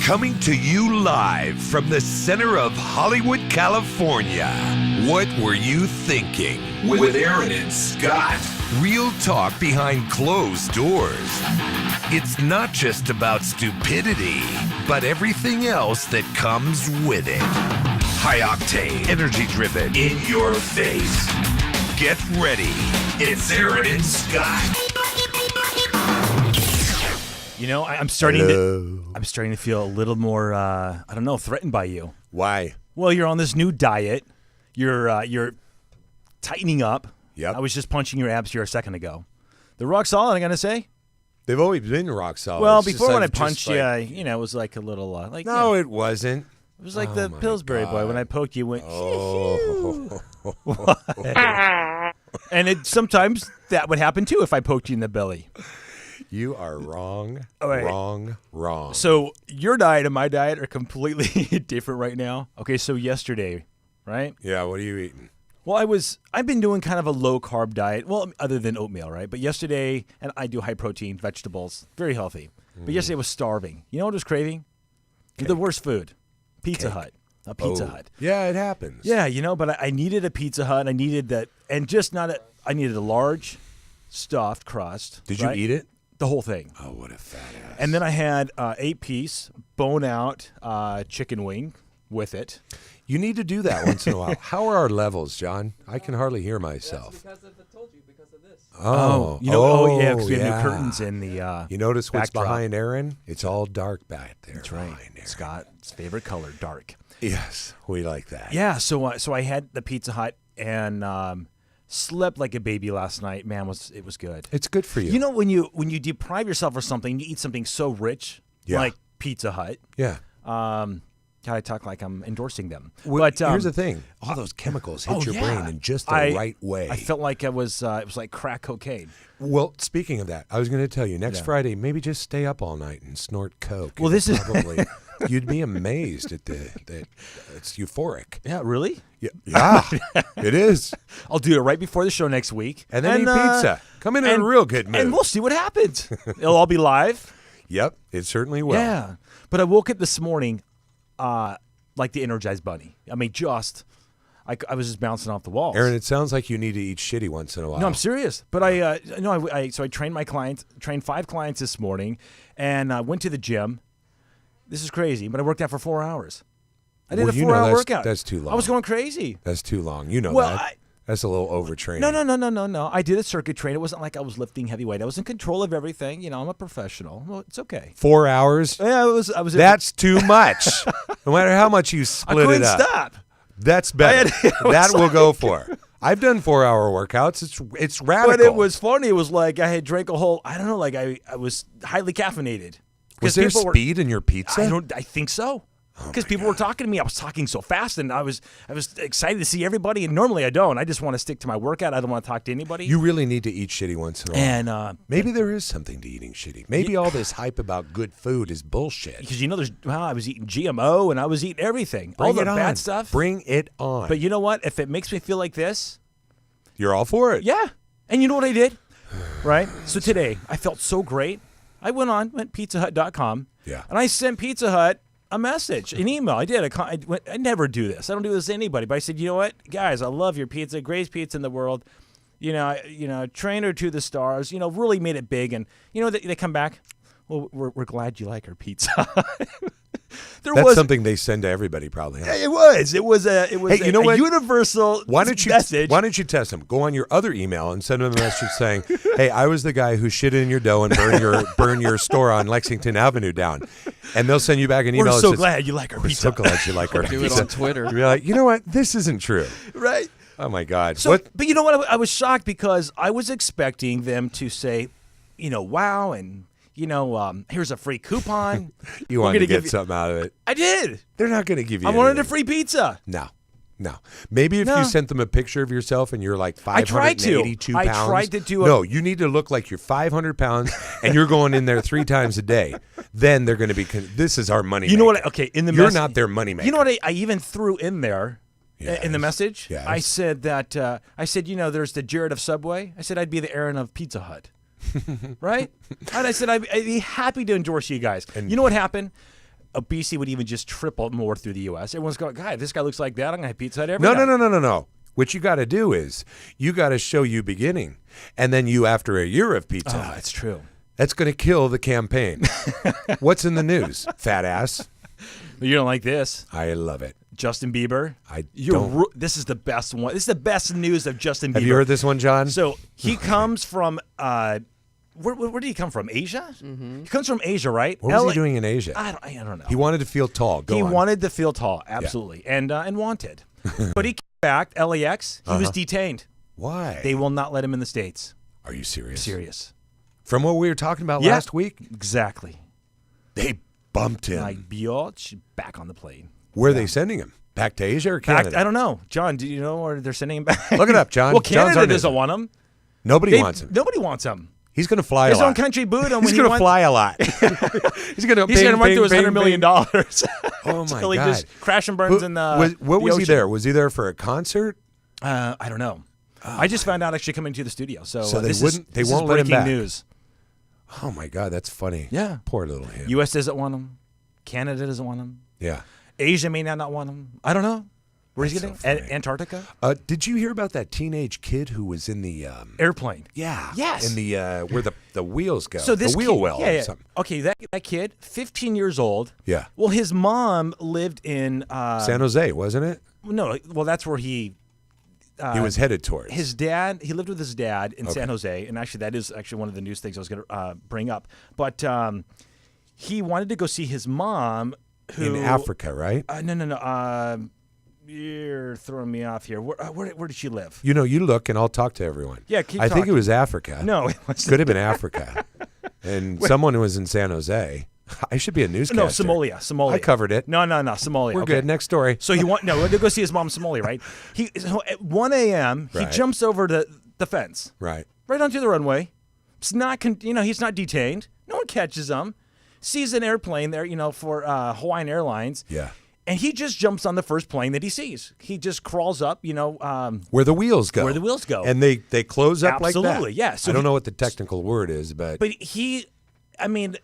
Coming to you live from the center of Hollywood, California. What were you thinking? With Aaron and Scott. Real talk behind closed doors. It's not just about stupidity, but everything else that comes with it. High octane, energy driven, in your face. Get ready. It's Aaron and Scott. You know, I'm starting to feel a little more, threatened by you. Why? Well, you're on this new diet. You're tightening up. Yep. I was just punching your abs here a second ago. They're rock solid, I'm gonna say. They've always been rock solid. Well, It's just before when I I've punched just, like- you, it was like a little No, it wasn't. it was like Oh the my Pillsbury boy God. when I poked you. Went, Oh. and sometimes that would happen too if I poked you in the belly. You are wrong. All right. Wrong. So your diet and my diet are completely different right now. Okay, so yesterday, right? Yeah, what are you eating? Well, I've been doing kind of a low carb diet. Well, other than oatmeal, right? But yesterday, and I do high protein vegetables, very healthy. But yesterday I was starving. You know what I was craving? The worst food, Pizza Hut. A Pizza Hut. Yeah, it happens. Yeah, but I needed a Pizza Hut. I needed that, and just not a. I needed a large, stuffed crust. Did you right? eat it? The whole thing. Oh, what a fat ass. And then I had 8-piece bone out chicken wing with it. You need to do that once in a while. How are our levels, John? I can hardly hear myself. Because of this. Oh, yeah, because we have new curtains in the. You notice what's backdrop. behind Aaron? It's all dark back there. That's right. behind Aaron. Scott's favorite color, dark. Yes, we like that. Yeah, so I had the Pizza Hut and slept like a baby last night. Man, it was good. It's good for you. You know when you deprive yourself of something, you eat something so rich, Yeah. like Pizza Hut. Yeah. God, I talk like I'm endorsing them. Well, But here's the thing: all those chemicals hit your brain in just the right way. I felt like it was like crack cocaine. Well, speaking of that, I was going to tell you next Friday, maybe just stay up all night and snort coke. Well, this is probably you'd be amazed at that. It's euphoric. Yeah, really? Yeah, it is. I'll do it right before the show next week, And then eat pizza. Come in a real good mood. and we'll see what happens. It'll all be live. Yep, it certainly will. Yeah, but I woke up this morning, like the Energized Bunny. I mean, I was just bouncing off the walls. Aaron, it sounds like you need to eat shitty once in a while. No, I'm serious. But so I trained my clients, trained 5 clients this morning, and went to the gym. This is crazy, but I worked out for 4 hours. I did a 4-hour workout. That's too long. I was going crazy. That's too long. You know Well, that. That's a little overtraining. No. I did a circuit train. It wasn't like I was lifting heavy weight. I was in control of everything. I'm a professional. Well, it's okay. 4 hours? Yeah, I was. That's too much. No matter how much you I split couldn't it up. stop. That's better. That we'll go for. I've done 4-hour workouts. It's radical. But it was funny. It was like I had drank a whole. I don't know. Like I was highly caffeinated. Was there people speed in your pizza? I think so. Because people were talking to me. I was talking so fast, and I was excited to see everybody. And normally I don't. I just want to stick to my workout. I don't want to talk to anybody. You really need to eat shitty once in a while. And maybe there is something to eating shitty. Maybe all this hype about good food is bullshit. because I was eating GMO and I was eating everything, all the bad stuff. Bring it on. But you know what? If it makes me feel like this, You're all for it. yeah. And you know what I did? Right? So today, I felt so great. I went pizzahut.com. Yeah. And I sent Pizza Hut a message, an email. I did. I never do this. I don't do this to anybody. But I said, you know what, guys, I love your pizza, greatest pizza in the world. Trainer to the stars. Really made it big. And they come back. Well, we're glad you like our pizza. That's something they send to everybody, probably. Huh? It was. It was a what? universal message. Why don't you test them? Go on your other email and send them a message saying, "Hey, I was the guy who shit in your dough and burn your store on Lexington Avenue down," and they'll send you back an email. We're that so says, glad you like our We're pizza. so glad you like our Do pizza. it on Twitter. You'll be like, you know what? This isn't true. Right. Oh my God. So, What? but you know what? I was shocked because I was expecting them to say, wow, and here's a free coupon. You wanted to get something out of it. I did. They're not going to give you I wanted a anything. free pizza. No. Maybe if No. you sent them a picture of yourself and you're like 582 I pounds. tried to do No, you need to look like you're 500 pounds and you're going in there 3 times a day. Then they're going to be, this is our money You know maker. what? Okay, in the You're mess- not their money maker. You know what? I even threw in there in the Yes. message. Yes. I said that. There's the Jared of Subway. I said I'd be the Aaron of Pizza Hut. right? And I said, I'd be happy to endorse you guys. And you know what happened? Obesity would even just triple more through the U.S. Everyone's going, God, this guy looks like that. I'm going to have Pizza Hut every night. No. What you got to do is you got to show you beginning, and then you after a year of Pizza Hut. That's true. That's going to kill the campaign. What's in the news? Fat ass. You don't like this. I love it. Justin Bieber. don't. This is the best one. This is the best news of Justin Bieber. Have you heard this one, John? So he comes from, where did he come from? Asia? Mm-hmm. He comes from Asia, right? What was he doing in Asia? I don't know. He wanted to feel tall. He on. wanted to feel tall, absolutely, and wanted. But he came back, LAX, he was detained. Why? They will not let him in the States. Are you serious? Serious. From what we were talking about last week? Exactly. They bumped him. Like, biatch, back on the plane. Where are they sending him? Back to Asia or Canada? I don't know. John, do you know where they're sending him back? Look it up, John. Well, John's Canada on doesn't it. want him. Nobody wants him. Nobody wants him. He's going to fly His a lot. own country booed him. He's going to fly a lot. He's going to run through his $100 million. Oh, my Until he God. just crash and burns in the What was he ocean. there? Was he there for a concert? I don't know. I just found out actually coming to the studio. So, So this they is won't let him breaking back. news. Oh, my God. That's funny. Yeah. Poor little him. U.S. doesn't want him. Canada doesn't want him. Yeah. Asia may not want him. I don't know. Where's he That's getting? so funny. Antarctica? Did you hear about that teenage kid who was in the Airplane. Yeah. Yes. In the where the wheels go. So this the wheel kid, well yeah, or yeah. something. Okay, that kid, 15 years old. Yeah. Well, his mom lived in San Jose, wasn't it? No, well, that's where he was headed towards. his dad. He lived with his dad in San Jose, and actually, that is actually one of the news things I was going to bring up. But he wanted to go see his mom, who in Africa, right? No. You're throwing me off here. Where did she live? You look, and I'll talk to everyone. Yeah, keep I think it talking. was Africa. No, it was Could have been Africa. And someone was in San Jose. I should be a newscaster. no Somalia. I covered it. No, Somalia. We're okay. good. Next story. So he went to go see his mom in Somalia, right? So at 1 a.m. he Right. jumps over the fence, Right. right onto the runway. It's not, he's not detained. No one catches him. Sees an airplane there, for Hawaiian Airlines. Yeah. And he just jumps on the first plane that he sees. He just crawls up, Where the wheels go. Where the wheels go. And they close up like that. Absolutely, yeah. So I don't he- know what the technical word is, but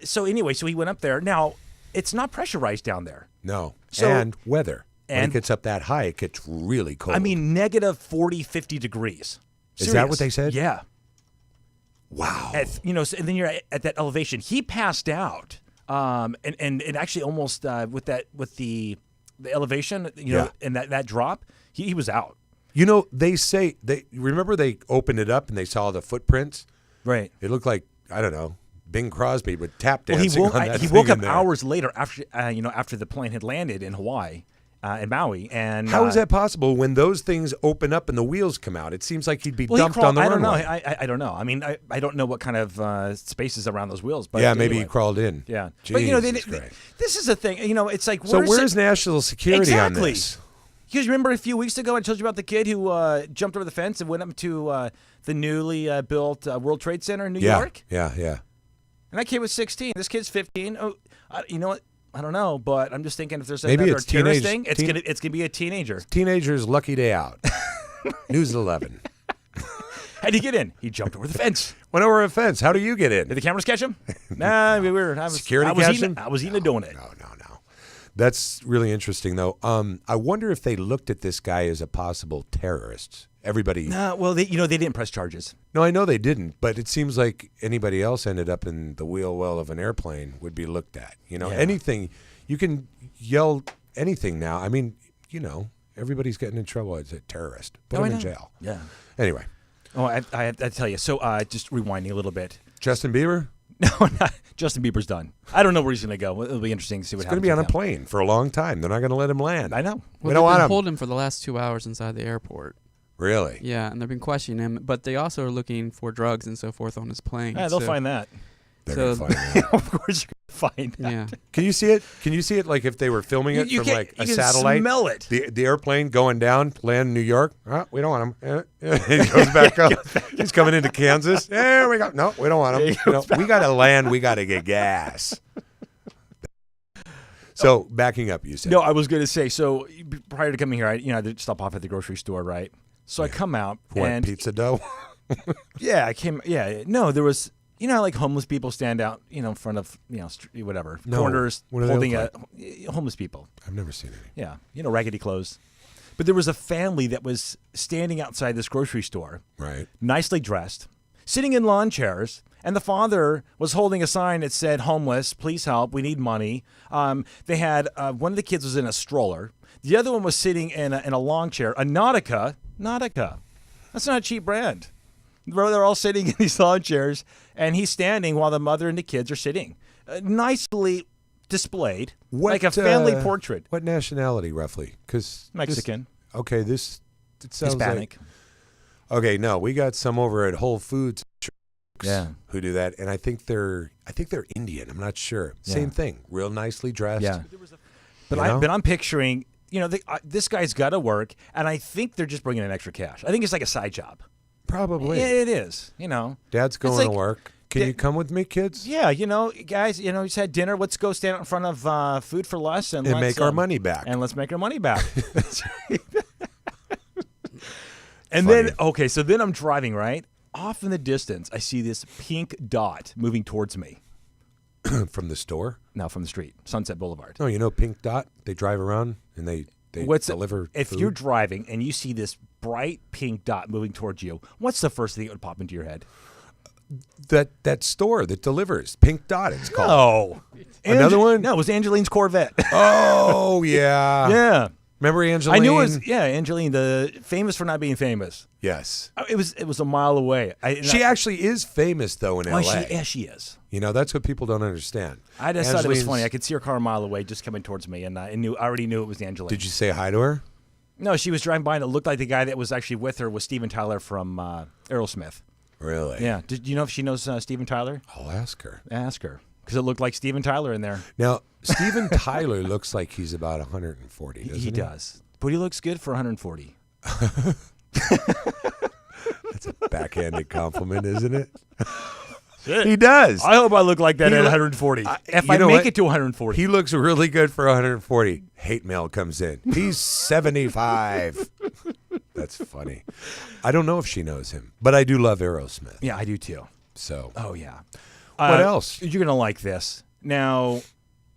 so he went up there. Now, it's not pressurized down there. no. So- and weather. When and- it gets up that high, it gets really cold. I mean, negative 40, 50 degrees. Is that what they said? Yeah. wow. So, and then you're at that elevation. He passed out, and actually almost with the elevation, Yeah. and that drop, he was out. They say remember they opened it up and they saw the footprints. Right. It looked like, I don't know, Bing Crosby with tap Well, dancing on that he thing woke in up there. hours later after the plane had landed in Hawaii, in Maui, and How is that possible when those things open up and the wheels come out? It seems like he'd be Well, dumped on the I don't know. runway. I don't know. I mean, I don't know what kind of space is around those wheels. But Yeah, maybe anyway. he crawled in. Yeah, Jesus Christ. this is the thing. It's like So where's national security on exactly? this? Because remember a few weeks ago I told you about the kid who jumped over the fence and went up to the newly built World Trade Center in New York, Yeah. and that kid was 16. This kid's 15. Oh, you know what? I don't know, but I'm just thinking if there's Maybe another it's terrorist teenage- thing, it's gonna be a teenager. Teenager's lucky day out. News at 11. How'd he get in? He jumped over the fence. Went over a fence. How do you get in? Did the cameras catch him? Nah, we were. Security I was catch eating, him? I was eating a donut. No. That's really interesting, though. I wonder if they looked at this guy as a possible terrorist. Everybody. No, well, they didn't press charges. No, I know they didn't, but it seems like anybody else ended up in the wheel well of an airplane would be looked at. Yeah. Anything. You can yell anything now. I mean, everybody's getting in trouble as a terrorist. Put Oh, I them in know. jail. Yeah. Anyway, Oh, I have to tell you. So, just rewinding a little bit. Justin Bieber No, Justin Bieber's done. I don't know where he's going to go. It'll be interesting to see what is going happens. to be on a with him. plane for a long time. They're not going to let him land. I know. We don't want they've him. been holding him for the last 2 hours inside the airport. Really? Yeah, and they've been questioning him, but they also are looking for drugs and so forth on his plane. Yeah, they'll so- find that. They're So- going to find out. Of course, you're going to find that. Yeah. Can you see it? Can you see it like if they were filming it You from can- like you a can satellite? smell it. The airplane going down, land in New York. We don't want him. He goes back up. He's coming into Kansas. There we go. No, we don't want him. We got to land. We got to get gas. So backing up, you said. No, I was going to say. So prior to coming here, I had to stop off at the grocery store, right? So I come out What, and pizza dough? yeah, I came. Yeah, no, there was. You know, how, like homeless people stand out, you know, in front of, you know, whatever No. corners, What do they holding look homeless people. I've never seen any. Yeah, you know, raggedy clothes. But there was a family that was standing outside this grocery store, Right. nicely dressed, sitting in lawn chairs, and the father was holding a sign that said, "Homeless, please help. We need money." They had one of the kids was in a stroller. The other one was sitting in a lawn chair, a Nautica. That's not a cheap brand. They're all sitting in these lawn chairs, and he's standing while the mother and the kids are sitting, nicely displayed, like a family portrait. What nationality, roughly? Because Mexican, Okay, it sounds Hispanic. like. Okay, no, we got some over at Whole Foods. Yeah. Who do that? And I think they're Indian. I'm not sure. Yeah. Same thing. Real nicely dressed. Yeah. But You know? I'm picturing, you know, this guy's got to work, and I think they're just bringing in extra cash. I think it's like a side job. Probably. Yeah, it is. You know, Dad's going like- to work. Can you come with me, kids? yeah. You know, guys. You know, he's had dinner. Let's go stand out in front of Food for Less and let's, make our money back. And let's make our money back. And Funny. then, okay, so then I'm driving right off in the distance. I see this pink dot moving towards me. From the store? Now from the street, Sunset Boulevard. No, you know Pink Dot? They drive around and they deliver If food. you're driving and you see this bright pink dot moving towards you, what's the first thing that would pop into your head? that store that delivers. Pink Dot, it's called. Oh, Another one? No, it was Angeline's Corvette. Oh, yeah. Yeah, Remember Angeline? I knew it was. Yeah, Angeline, the famous for not being famous. Yes. It was a mile away. She actually is famous, though, in L.A. She is. You know, that's what people don't understand. I just thought it was Angeline's- funny. I could see her car a mile away, just coming towards me, and I already knew it was Angeline. Did you say hi to her? No, she was driving by, and it looked like the guy that was actually with her was Steven Tyler from Aerosmith. Really? Yeah. Did you know if she knows Steven Tyler? I'll ask her. Ask her, because it looked like Steven Tyler in there. Now, Steven Tyler looks like he's about 140, doesn't he? He does, but he looks good for 140. That's a backhanded compliment, isn't it? Shit. He does. I hope I look like that He at look- 140. If you I know make what? it to 140. He looks really good for 140. Hate mail comes in. He's 75. That's funny. I don't know if she knows him, but I do love Aerosmith. Yeah, I do too. So, Oh yeah. What else? You're gonna like this. Now,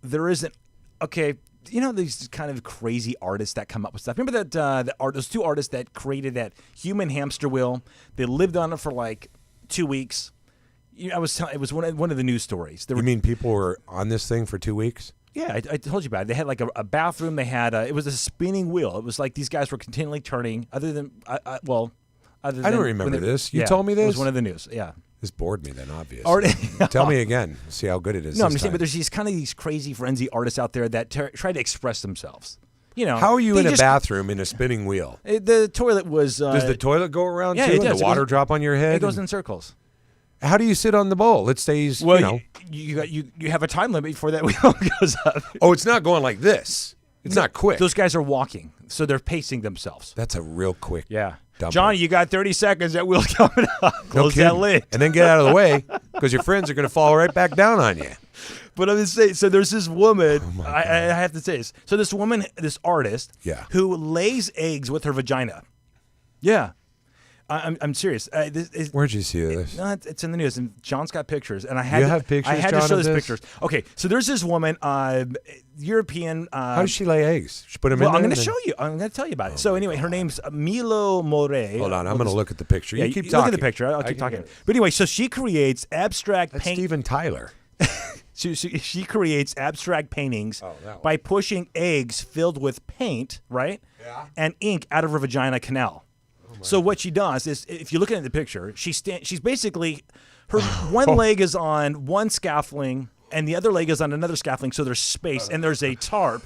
there isn't. Okay, you know these kind of crazy artists that come up with stuff. Remember that those two artists that created that human hamster wheel? They lived on it for like 2 weeks. It was one of the news stories. There you were, mean people were on this thing for 2 weeks? yeah, I told you about it. They had like a bathroom. They had it was a spinning wheel. It was like these guys were continually turning. Other than I don't remember this. You yeah, told me It this? was one of the news. Yeah. This bored me then, obviously. Art- Tell me again. See how good it is. No, I'm this just saying, time. but there's these crazy frenzy artists out there that try to express themselves. You know, How are you they in a just- bathroom in a spinning wheel? The toilet was. Does the toilet go around yeah, too? it And does. the It water goes- drop on your head? It goes And in circles. how do you sit on the bowl? It stays, Well, you know. you have a time limit before that wheel goes up. Oh, it's not going like this. It's not quick. Those guys are walking, so they're pacing themselves. That's a real quick. Yeah. Dump Johnny, it. you got 30 seconds. That wheel coming up. No Close that kidding. lid. And then get out of the way because your friends are going to fall right back down on you. But I'm just saying, so there's this woman. Oh I have to say this. So this woman, this artist, Yeah. who lays eggs with her vagina. Yeah. I'm serious. Where'd you see this? No, it's in the news, and John's got pictures, and I had You to, have pictures, I had John, to show of this this? pictures. Okay, so there's this woman, European. How does she lay eggs? She put them Well, in I'm there going to and show you. I'm going to tell you about it. So anyway, her name's Milo More. then- Hold on. I'm going to look at the picture. Yeah, you keep look talking. at the picture. I'll I keep can talking. get it. But anyway, so she creates abstract That's paint. Steven Tyler. She creates abstract paintings Oh, that one. by pushing eggs filled with paint, right? Yeah. And ink out of her vagina canal. So what she does is, if you're looking at the picture, she's basically her one leg is on one scaffolding and the other leg is on another scaffolding, so there's space and there's a tarp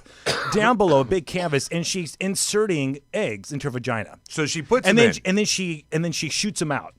down below, a big canvas, and she's inserting eggs into her vagina. So she puts And them then in. and then she shoots them out.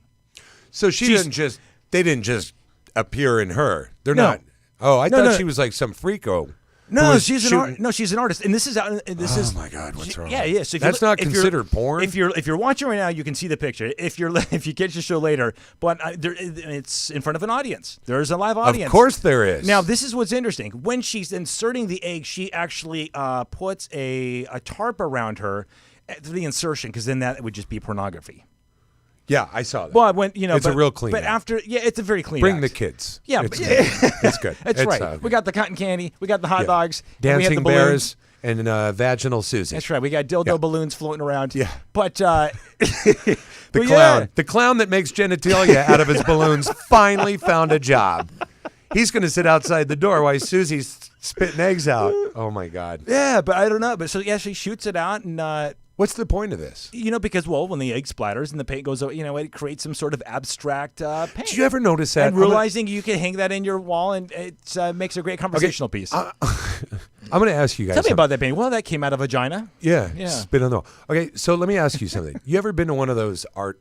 So she she's- didn't just. They didn't just appear in her. They're No. not. Oh, I No, thought no. she was like some freako. who No, was she's shooting- she's an artist, and this is out. This is Oh my God, what's wrong? Yeah, yeah. So if That's you, not if you're- considered porn? If you're watching right now, you can see the picture. If you catch the show later, but it's in front of an audience. There's a live audience. Of course there is. Now this is what's interesting. When she's inserting the egg, she actually puts a tarp around her for the insertion, because then that would just be pornography. Yeah, I saw that. Well, when It's a real clean But act. after, it's a very clean. Bring act. the kids. Yeah, it's but- good. It's good. That's It's, right. We got the cotton candy. We got the hot yeah. dogs. And we had dancing the balloons. bears and vaginal Susie. That's right. We got dildo balloons floating around. Yeah. But The but clown. yeah. The clown that makes genitalia out of his balloons finally found a job. He's going to sit outside the door while Susie's spitting eggs out. Oh my God. Yeah, but I don't know. But so yeah, she shoots it out, and What's the point of this? because when the egg splatters and the paint goes, it creates some sort of abstract paint. Did you ever notice that? And realizing you can hang that in your wall, and it makes a great conversational piece. I'm going to ask you guys Tell me something. about that painting. Well, that came out of vagina. Yeah, Yeah. spit on the wall. Okay, so let me ask you something. You ever been to one of those art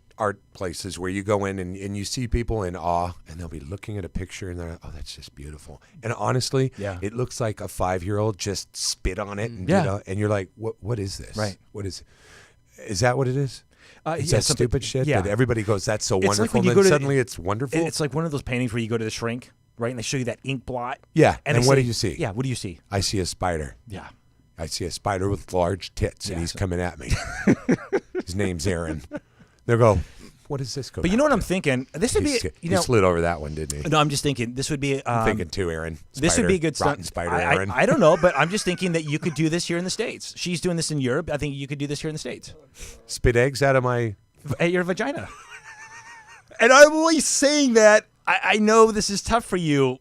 places where you go in and you see people in awe and they'll be looking at a picture and they're like, oh, that's just beautiful. And honestly, Yeah. it looks like a 5-year-old just spit on it and Yeah. and you're like, what is this? Right. What is that what it is? It's yeah, that something- stupid shit yeah. that everybody goes, that's so It's like wonderful, when you and go then to- suddenly it's wonderful. It's like one of those paintings where you go to the shrink, right, and they show you that ink blot. Yeah, And and they what say- do you see? Yeah, what do you see? I see a spider. Yeah. I see a spider with large tits, and Yeah, he's so- coming at me. His name's Aaron. They'll go, what does this go But you know what I'm thinking? This would be, he slid over that one, didn't he? No, I'm just thinking this would be. I'm thinking too, Aaron. This would be a good Rotten stunt. spider, Aaron. I don't know, but I'm just thinking that you could do this here in the States. She's doing this in Europe. I think you could do this here in the States. Spit eggs out of my... At your vagina. And I'm only saying that. I know this is tough for you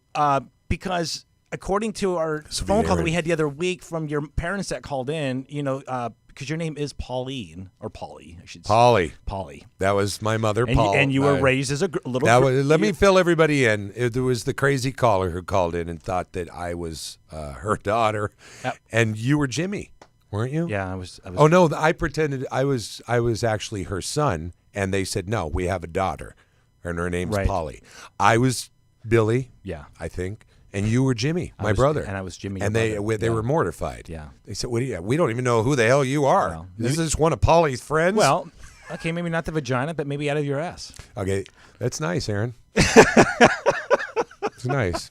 because according to our will be phone call that we Aaron. had the other week from your parents that called in, because your name is Pauline, or Polly, I should say. Polly. That was my mother, And, Paul. you were raised as a little That gr- was, let me fill everybody in. There was the crazy caller who called in and thought that I was her daughter, Yep. and you were Jimmy, weren't you? Yeah, I was. Oh no, I pretended I was actually her son, and they said no, we have a daughter, and her name's Right. Polly. I was Billy, Yeah. I think, and you were Jimmy, my was- brother, and I was Jimmy, and your brother. they Yeah. were mortified. Yeah. They said, we don't even know who the hell you are. Well, This is one of Polly's friends. Well, okay, maybe not the vagina, but maybe out of your ass. Okay, that's nice, Aaron. It's nice.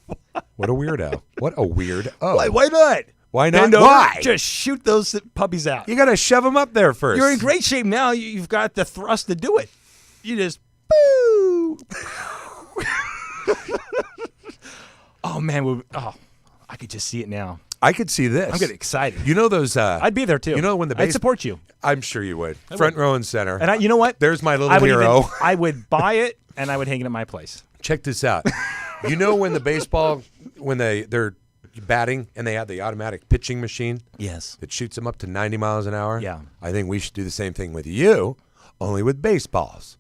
What a weirdo. What a weirdo. Why not? Why not? Bend over, Why? Just shoot those puppies out. You got to shove them up there first. You're in great shape now. You've got the thrust to do it. You just boo. Oh man, I could just see it now. I could see this. I'm getting excited. You know those? I'd be there too. You know when the I'd base- support you. I'm sure you would. Front row and center. And you know what? There's my little I would hero. I would buy it and I would hang it at my place. Check this out. You know when the baseball, when they're batting and they have the automatic pitching machine Yes. that shoots them up to 90 miles an hour? Yeah. I think we should do the same thing with you, only with baseballs.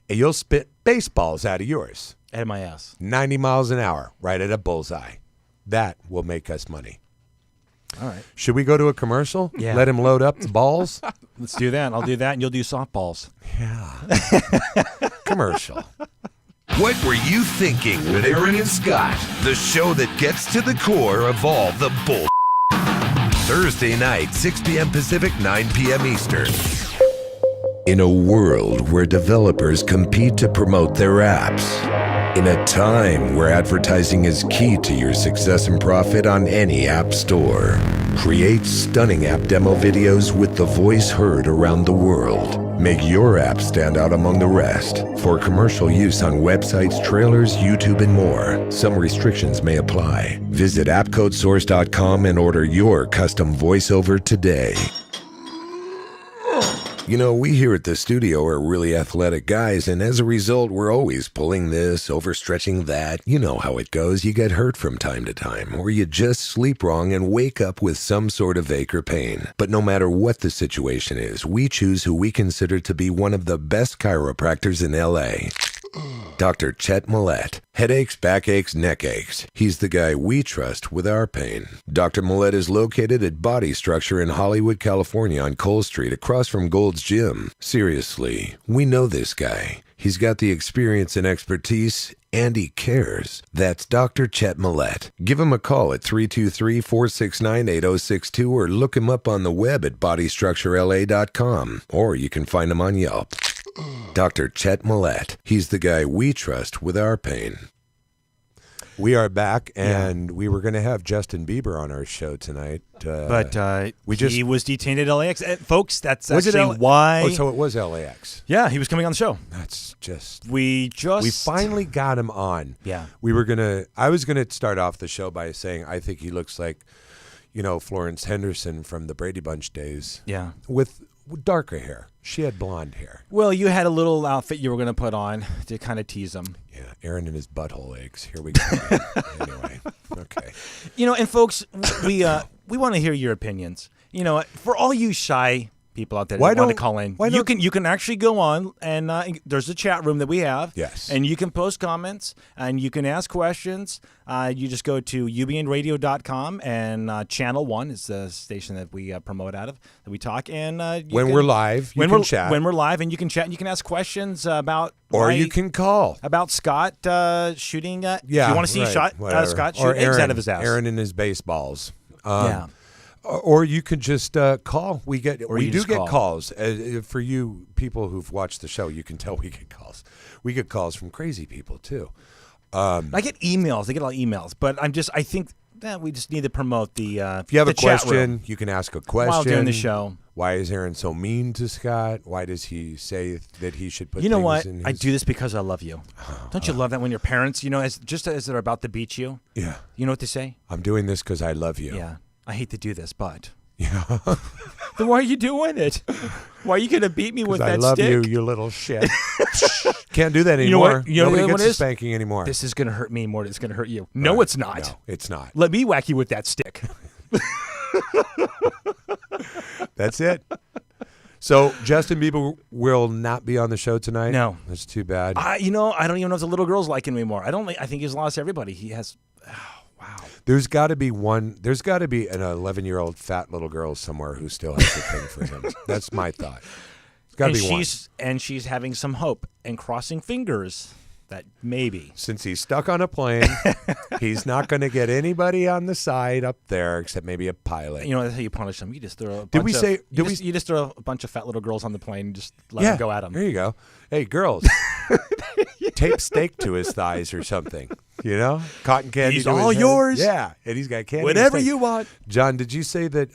And you'll spit baseballs out of yours. Out of my ass. 90 miles an hour, right at a bullseye. That will make us money. All right. Should we go to a commercial? Yeah. Let him load up the balls? Let's do that. I'll do that and you'll do softballs. Commercial. What were you thinking with Aaron and Scott? The show that gets to the core of all the bull. Thursday night, 6 p.m. Pacific, 9 p.m. Eastern. In a world where developers compete to promote their apps, in a time where advertising is key to your success and profit on any app store, create stunning app demo videos with the voice heard around the world. Make your app stand out among the rest. For commercial use on websites, trailers, YouTube, and more, some restrictions may apply. Visit appcodesource.com and order your custom voiceover today. You know, we here at the studio are really athletic guys, and as a result, we're always pulling this, overstretching that. You know how it goes. You get hurt from time to time, or you just sleep wrong and wake up with some sort of ache or pain. But no matter what the situation is, we choose who we consider to be one of the best chiropractors in L.A., Dr. Chet Millett. Headaches, backaches, neck aches. He's the guy we trust with our pain. Dr. Millett is located at Body Structure in Hollywood, California on Cole Street across from Gold's Gym. Seriously, we know this guy. He's got the experience and expertise, and he cares. That's Dr. Chet Millett. Give him a call at 323-469-8062 or look him up on the web at bodystructurela.com, or you can find him on Yelp. Dr. Chet Millett. He's the guy we trust with our pain. We are back, and we were going to have Justin Bieber on our show tonight. But he was detained at LAX. Folks, that's Was it actually L- why. Oh, so it was LAX. Yeah, he was coming on the show. That's just... We finally got him on. Yeah. I was going to start off the show by saying I think he looks like, Florence Henderson from the Brady Bunch days. Yeah. With darker hair. She had blonde hair. Well, you had a little outfit you were going to put on to kind of tease him. Yeah, Aaron and his butthole aches. Here we go. Anyway, okay. And folks, we want to hear your opinions. For all you shy people out there that want to call in, you can actually go on and there's a chat room that we have. Yes. And you can post comments and you can ask questions. You just go to ubnradio.com and Channel 1 is the station that we promote out of, that we talk. And we're live, you can chat. When we're live, and you can chat and you can ask questions about... Or you can call. About Scott shooting... Yeah, if you want to see Scott shoot eggs out of his ass. Aaron and his baseballs. Yeah. Or you could just call. We do get calls. For you people who've watched the show, you can tell we get calls. We get calls from crazy people too. I get emails. I get a lot of emails, but I think that we just need to promote the. If you have a question, you can ask a question while doing the show. Why is Aaron so mean to Scott? Why does he say that he should put? You know things what? in his... I do this because I love you. Don't you love that when your parents, as they're about to beat you? Yeah. You know what they say? I'm doing this because I love you. Yeah. I hate to do this, but. Yeah. Then why are you doing it? Why are you going to beat me with that stick? I love you, you little shit. Can't do that anymore. Nobody gets a spanking anymore. This is going to hurt me more than it's going to hurt you. No, it's not. No, it's not. Let me whack you with that stick. That's it. So Justin Bieber will not be on the show tonight? No. That's too bad. I don't even know if the little girls like him anymore. I think he's lost everybody. He has... Wow. There's got to be an 11-year-old fat little girl somewhere who still has a thing for him. That's my thought. It's got to be one. And she's having some hope and crossing fingers that maybe. Since he's stuck on a plane, he's not going to get anybody on the side up there except maybe a pilot. That's how you punish them. You just throw you just throw a bunch of fat little girls on the plane and just let them go at them. There you go. Hey, girls. Tape steak to his thighs or something. Cotton candy. He's to his all head. yours. Yeah, and he's got candy. Whatever you want. John, did you say that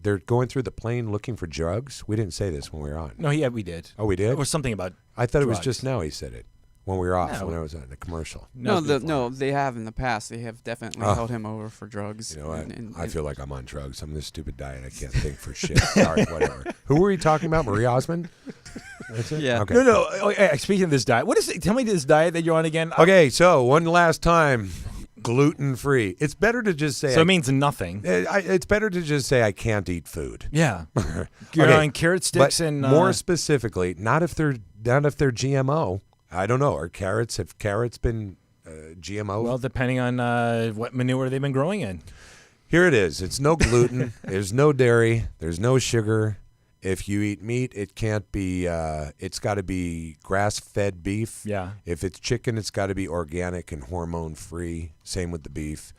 they're going through the plane looking for drugs? We didn't say this when we were on. No, we did. Oh, we did? Or something about I thought drugs. It was just now he said it when we were off, No. when I was on the commercial. No, they have in the past. They have definitely held him over for drugs. You know what? And I feel like I'm on drugs. I'm on this stupid diet. I can't think for shit. Sorry, whatever. Who were you talking about? Marie Osmond? That's it? Yeah. Okay. No. Oh, hey, speaking of this diet, what is it? Tell me this diet that you're on again. Okay, so one last time. Gluten-free. It's better to just say... So it means nothing. It's better to just say I can't eat food. Yeah. You're on carrot sticks and... more specifically, not if they're GMO. I don't know. Have carrots been GMO? Well, depending on what manure they've been growing in. Here it is. It's no gluten. There's no dairy. There's no sugar. If you eat meat, it can't be. It's got to be grass-fed beef. Yeah. If it's chicken, it's got to be organic and hormone-free. Same with the beef.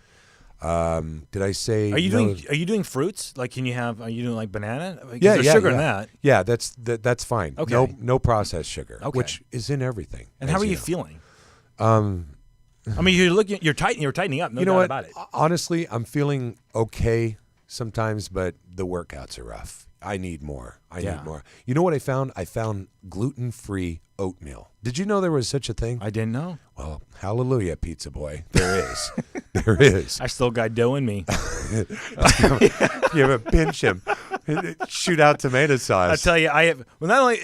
Did I say? Are you doing fruits? Like, are you doing like banana? Yeah, there's sugar in that. Yeah, that's fine. Okay. No processed sugar, Okay. which is in everything. And how are you feeling? I mean, you're tightening up. No doubt about it. Honestly, I'm feeling okay sometimes, but the workouts are rough. I need more. I need more. You know what I found? I found gluten-free oatmeal. Did you know there was such a thing? I didn't know. Well, hallelujah, pizza boy. There is. There is. I still got dough in me. You have a pinch him. Shoot out tomato sauce. I tell you, I have. Well, not only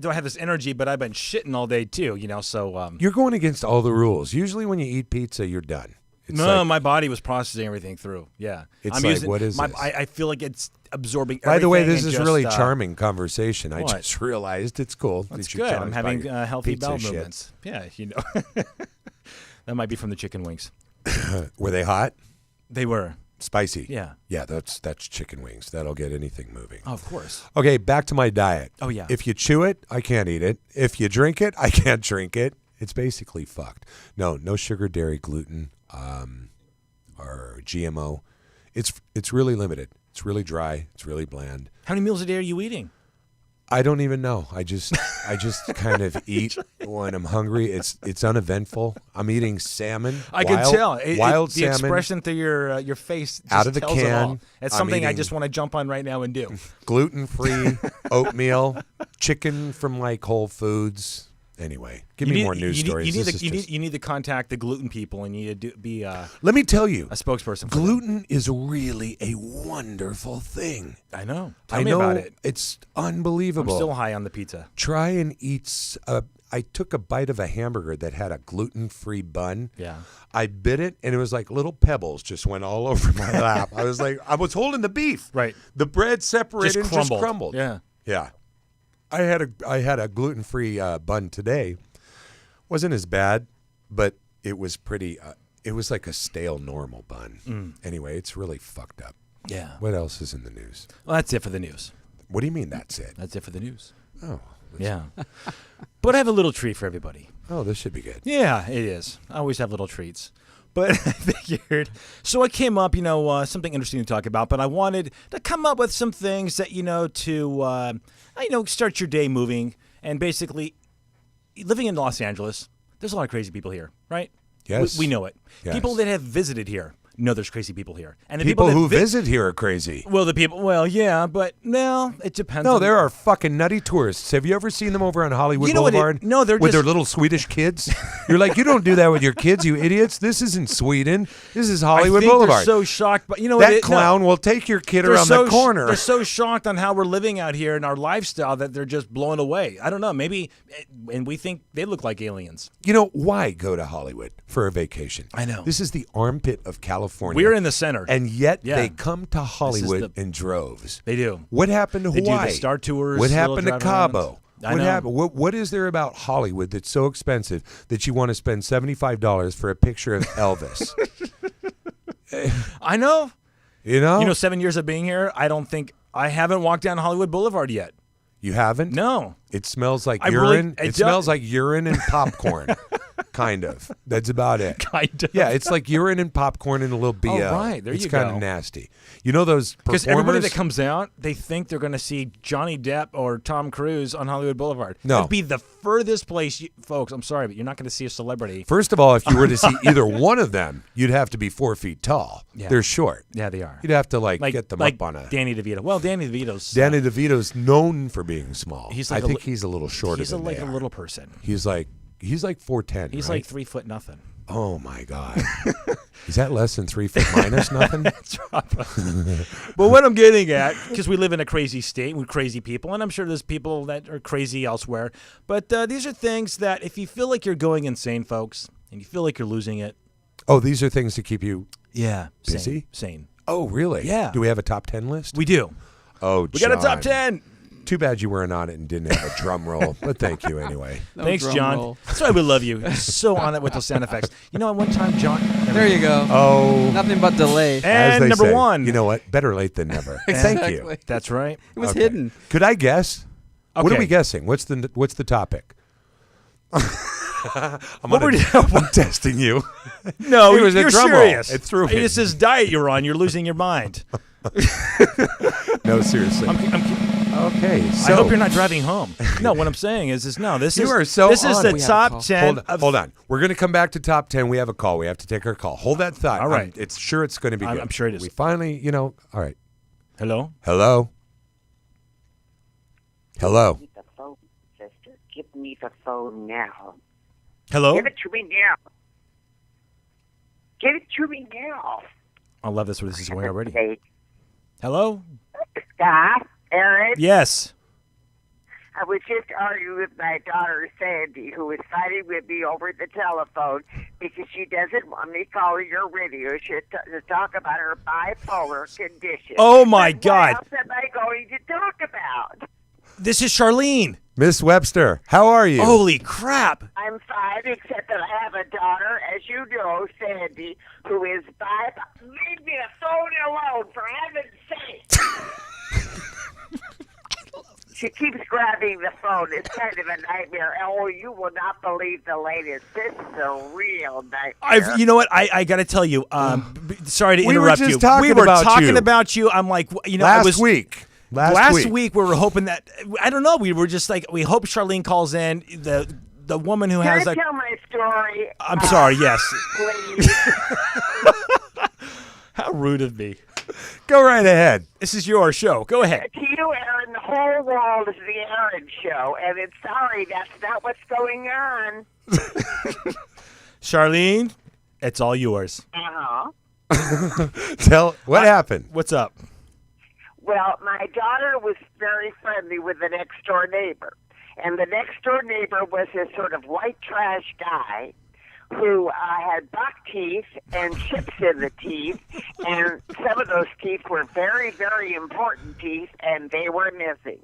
do I have this energy, but I've been shitting all day too. So you're going against all the rules. Usually, when you eat pizza, you're done. It's my body was processing everything through. Yeah, it's like, what is this? I feel like it's absorbing. By the way, this is is really charming conversation. I what? just realized it's cool. That's good. I'm having healthy bowel shit. movements. Yeah, that might be from the chicken wings. Were they hot? They were spicy. Yeah. Yeah, that's chicken wings. That'll get anything moving. Oh, of course. Okay, back to my diet. Oh yeah. If you chew it, I can't eat it. If you drink it, I can't drink it. It's basically fucked. No sugar, dairy, gluten, or GMO. It's really limited. It's really dry. It's really bland. How many meals a day are you eating? I don't even know. I just kind of eat when I'm hungry. It's uneventful. I'm eating salmon. I can tell. Wild the salmon. expression through your face just Out of the tells it can. all. It's I'm something I eating- just want to jump on right now and do. Gluten-free oatmeal, chicken from like Whole Foods. Anyway, give me more news stories. You need to contact the gluten people, and you need to be a Let me tell you, spokesperson for them. gluten is really a wonderful thing. I know. Tell I me know about it. it's I'm unbelievable. still high on the pizza. Try and eat. I took a bite of a hamburger that had a gluten-free bun. Yeah. I bit it, and it was like little pebbles just went all over my lap. I was like, I was holding the beef. Right. The bread separated and just crumbled. Yeah. Yeah. I had a gluten-free bun today. Wasn't as bad, but it was pretty. It was like a stale normal bun. Anyway, it's really fucked up. Yeah. What else is in the news? Well, that's it for the news. What do you mean that's it? That's it for the news. Oh, Yeah. But I have a little treat for everybody. oh, this should be good. Yeah, it is. I always have little treats. But I figured, so I came up, something interesting to talk about, but I wanted to come up with some things that, start your day moving. And basically, living in Los Angeles, there's a lot of crazy people here, right? Yes. We know it. Yes. People that have visited here know there's crazy people here. And the People that who visit here are crazy. Well, yeah, but no, it depends. No, on there are fucking nutty tourists. Have you ever seen them over on Hollywood You know what it- Boulevard? no, they're with their just- little Swedish kids. You're like, you don't do that with your kids, you idiots. This isn't Sweden. This is Hollywood I think Boulevard. They're so shocked, but you know that what? clown will take your kid They're around so the corner. They're so shocked on how we're living out here and our lifestyle that they're just blown away. I don't know. Maybe, and we think they look like aliens. You know, why go to Hollywood for a vacation? I know. This is the armpit of California. We're in the center. And yet Yeah. they come to Hollywood the- in droves. They do. What happened to They do the Hawaii? Star Tours, What little happened to drive around. Cabo? I What know. happened? What is there about Hollywood that's so expensive that you want to spend $75 for a picture of Elvis? I know. You know? 7 years of being here, I haven't walked down Hollywood Boulevard yet. You haven't? No. It smells like I really- urine. it It does- smells like urine and popcorn. Kind of. That's about it. Kind of. Yeah, it's like urine and popcorn and a little BL. right. There it's you kind go. of nasty. You know those performers? Because everybody that comes out, they think they're going to see Johnny Depp or Tom Cruise on Hollywood Boulevard. No. It'd be the furthest place, folks. I'm sorry, but you're not going to see a celebrity. First of all, if you were to see either one of them, you'd have to be 4 feet tall. Yeah. They're short. Yeah, they are. You'd have to get them like up on a. Danny DeVito. Well, Danny DeVito's Danny DeVito's known for being small. He's like I a think li- he's a little shorter he's than like they a are. little person. He's like 4'10". He's right? like 3 foot nothing. Oh my god. Is that less than 3 foot minus nothing? But what I'm getting at, because we live in a crazy state with crazy people, and I'm sure there's people that are crazy elsewhere, but these are things that if you feel like you're going insane, folks, and you feel like you're losing it, Oh, these are things to keep you. busy? Busy? Sane. Oh, really? Yeah. Do we have a top 10 list? We do. Oh, We got a top John. 10. Too bad you weren't on it and didn't have a drum roll, but thank you anyway. No Thanks, drum John. roll. That's why we love you. You're so on it with those sound effects. One time, John. There you go. Oh, Nothing but delay. as And they number say. one. You know what? Better late than never. Thank you. Exactly. That's right. It was Okay. hidden. Could I guess? What are Okay. we guessing? What's the topic? What were you- I'm testing you. No, It was a you're drum roll. serious. It threw me. It's this diet you're on. You're losing your mind. No, seriously. Okay, so I hope you're not driving home. No, what I'm saying is no. This You is are so this is on the it. We have a top call. 10. hold on. We're going to come back to top 10. We have a call. We have to take our call. Hold that thought. All right. It's going to be good. I'm sure it is. We finally, all right. Hello. Hello. Hello. me the phone, sister. Give me the phone now. Hello. Give it to me now. Give it to me now. I love this. Where this is going already. Hey, Hello. Scott, Aaron, Yes. I was just arguing with my daughter Sandy, who was fighting with me over the telephone because she doesn't want me calling your radio show to talk about her bipolar condition. Oh, my But God. What else am I going to talk about? This is Charlene. Miss Webster, how are you? Holy crap. I'm fine, except that I have a daughter, as you know, Sandy, who is bipolar. Leave me the phone alone, for heaven's sake. She keeps grabbing the phone. It's kind of a nightmare. Oh, you will not believe the latest. This is a real nightmare. You know what? I got to tell you. Sorry to We were interrupt just you. talking We were about talking you. about you. I'm like, I Last was week. Last week we were hoping that I don't know. We were just like we hope Charlene calls in. The woman who Can has I a. tell my story? I'm sorry. Yes. Please. How rude of me. Go right ahead. This is your show. Go ahead. To you, Aaron, the whole world is the Aaron Show, and it's sorry, that's not what's going on. Charlene, it's all yours. Tell what happened. What's up? Well, my daughter was very friendly with the next door neighbor. And the next door neighbor was this sort of white trash guy who had buck teeth and chips in the teeth. And some of those teeth were very, very important teeth, and they were missing.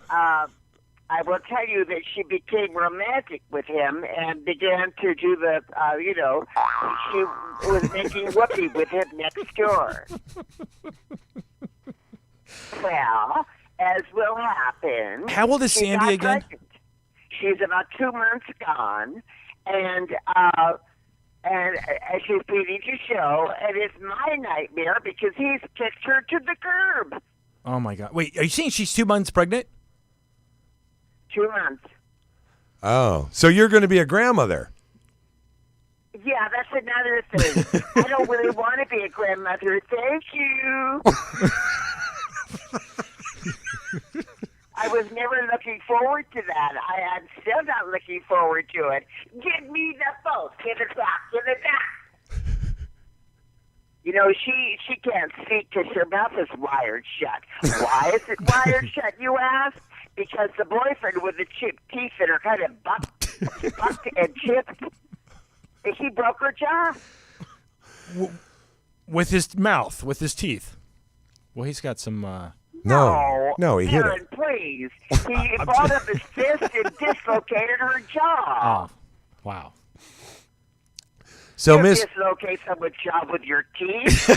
I will tell you that she became romantic with him and began to do the, she was making whoopee with him next door. Well, as will happen. How old is she Sandy got again? pregnant. She's about 2 months gone, and she's feeding to show, and it's my nightmare because he's kicked her to the curb. Oh my God! Wait, are you saying she's 2 months pregnant? 2 months. Oh, so you're going to be a grandmother? Yeah, that's another thing. I don't really want to be a grandmother. Thank you. I was never looking forward to that. I am still not looking forward to it. Give me the phone. Give it back. Give it back. You know, she can't speak because her mouth is wired shut. Why is it wired shut, you ask? Because the boyfriend with the chipped teeth that are kind of bucked and chipped, he broke her jaw. With his mouth, with his teeth. Well, he's got some. No, he hit Aaron, it. please. He balled up his fist and dislocated her jaw. Oh, wow. So, You Miss, dislocate someone's jaw with your teeth.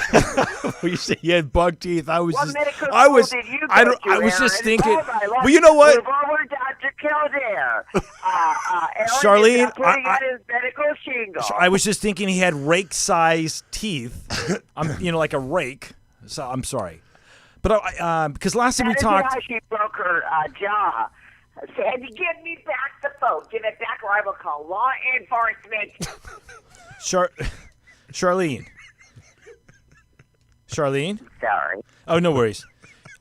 Well, you say he had bug teeth. I was What just. medical I school was. did you I go don't. to, I was just Aaron? thinking. Oh, my Lord. Well, you know what? Move over, Dr. Kildare. Aaron Charlene, is not putting out his medical shingle. I was just thinking he had rake-sized teeth. Like a rake. So I'm sorry, but because last time we That is talked. how she broke her jaw. Said, give me back the phone. Give it back or I will call law enforcement. Charlene. Sorry. Oh, no worries.